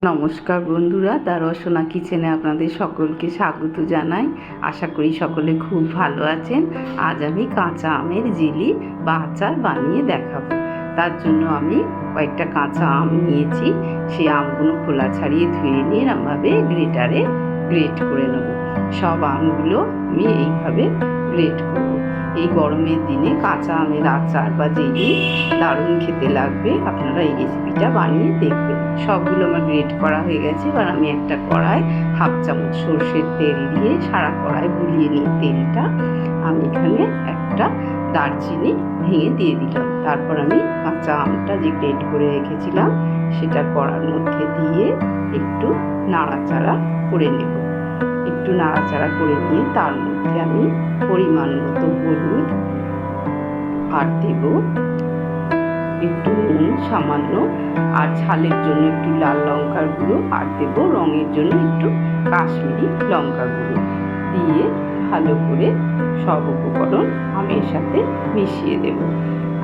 নমস্কার বন্ধুরা, দ্য রসনা কিচেনে আপনাদের সকলকে স্বাগত জানাই। আশা করি সকলে খুব ভালো আছেন। আজ আমি কাঁচা আমের জেলি বা আচার বানিয়ে দেখাবো। তার জন্য আমি কয়েকটা কাঁচা আম নিয়েছি। সেই আমগুলো খোলা ছাড়িয়ে ধুয়ে নিয়ে এরমভাবে গ্রেটারে গ্রেট করে নেব। সব আমগুলো আমি এইভাবে গ্রেট করব। এই গরমের দিনে কাঁচা আমের আচার বা জেলি দারুণ খেতে লাগবে। আপনারা এই রেসিপিটা বানিয়ে দেখবেন। সবগুলো আমার গ্রেট করা হয়ে গেছে। এবার আমি একটা কড়াই হাফ চামচ সর্ষের তেল দিয়ে সারা কড়াই বুলিয়ে নিই তেলটা। আমি এখানে একটা দারচিনি ভেঙে দিয়ে দিলাম। তারপর আমি কাঁচা আমটা যে গ্রেট করে রেখেছিলাম সেটা কড়ার মধ্যে দিয়ে একটু নাড়াচাড়া করে নেব। একটু নাড়াচাড়া করে নিয়ে তার মধ্যে আমি পরিমাণ মতো হলুদ আর দেব একটু নুন সামান্য, আর ঝালের জন্য একটু লাল লঙ্কার গুঁড়ো, আর দেব রঙের জন্য একটু কাশ্মীরি লঙ্কার গুঁড়ো দিয়ে ভালো করে সব উপকরণ আমের সাথে মিশিয়ে দেব।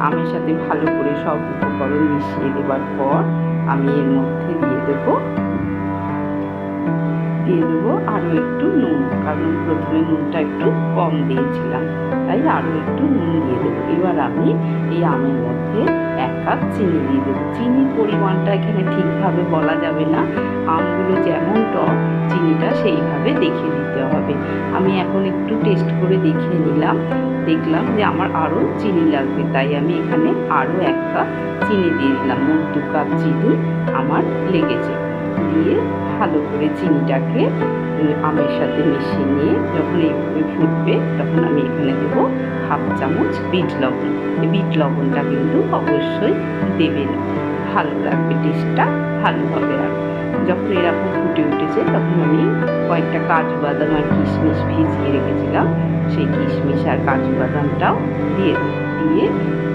আমের সাথে ভালো করে সব উপকরণ মিশিয়ে দেওয়ার পর আমি এর মধ্যে দিয়ে দেবো আরও একটু নুন, কারণ প্রথমে নুনটা একটু কম দিয়েছিলাম, তাই আরও একটু নুন দিয়ে দেবো। এবার আমি এই আমের মধ্যে 1 কাপ চিনি দিয়ে দেবো। চিনির পরিমাণটা এখানে ঠিকভাবে বলা যাবে না, আমগুলো যেমন টক চিনিটা সেইভাবে দেখে দিতে হবে। আমি এখন একটু টেস্ট করে দেখিয়ে নিলাম, দেখলাম যে আমার আরও চিনি লাগবে, তাই আমি এখানে আরও 1 কাপ চিনি দিয়ে দিলাম। মোট 2 কাপ চিনি আমার লেগেছে। দিয়ে ভালো করে চিনিটাকে আমের সাথে মিশিয়ে নিয়ে যখন এইভাবে ফুটবে তখন আমি এখানে দেবো হাফ চামচ বিট লবণ। এই বিট লবণটা কিন্তু অবশ্যই দেবেন, ভালো লাগবে, টেস্টটা ভালো হবে। আর যখন এরকম ফুটে উঠেছে তখন আমি কয়েকটা কাজু বাদাম আর কিশমিশ ভিজিয়ে রেখেছিলাম, সেই কিশমিশ আর কাজু বাদামটাও দিয়ে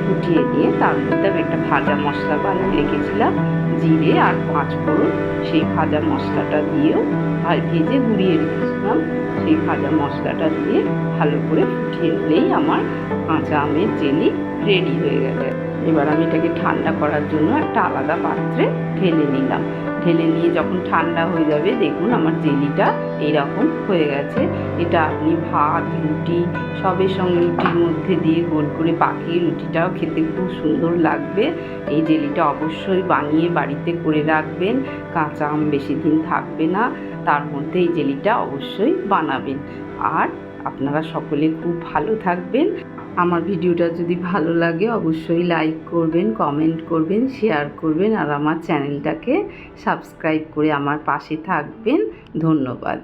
ফুটিয়ে নিয়ে তার মধ্যে আমি একটা ভাজা মশলা বানিয়ে রেখেছিলাম, জিরে আর 5 ফোড়ন, সেই ভাজা মশলাটা দিয়েও ভেজে গুঁড়িয়ে রেখেছিলাম, সেই ভাজা মশলাটা দিয়ে ভালো করে ফুটিয়ে নিলেই আমার কাঁচা আমের জেলি রেডি হয়ে গেছে। এবার আমি এটাকে ঠান্ডা করার জন্য একটা আলাদা পাত্রে ঢেলে নিলাম। ঢেলে নিয়ে যখন ঠান্ডা হয়ে যাবে দেখুন আমার জেলিটা এইরকম হয়ে গেছে। এটা আপনি ভাত রুটি সবের সঙ্গে, রুটির মধ্যে দিয়ে গোল করে পাকিয়ে রুটিটাও খেতে খুব সুন্দর লাগবে। এই জেলিটা অবশ্যই বানিয়ে বাড়িতে করে রাখবেন, কাঁচা আম বেশি দিন থাকবে না, তার মধ্যে এই জেলিটা অবশ্যই বানাবেন। আর আপনারা সকলে খুব ভালো থাকবেন। আমার ভিডিওটা যদি ভালো লাগে অবশ্যই লাইক করবেন, কমেন্ট করবেন, শেয়ার করবেন, আর আমার চ্যানেলটাকে সাবস্ক্রাইব করে আমার পাশে থাকবেন। ধন্যবাদ।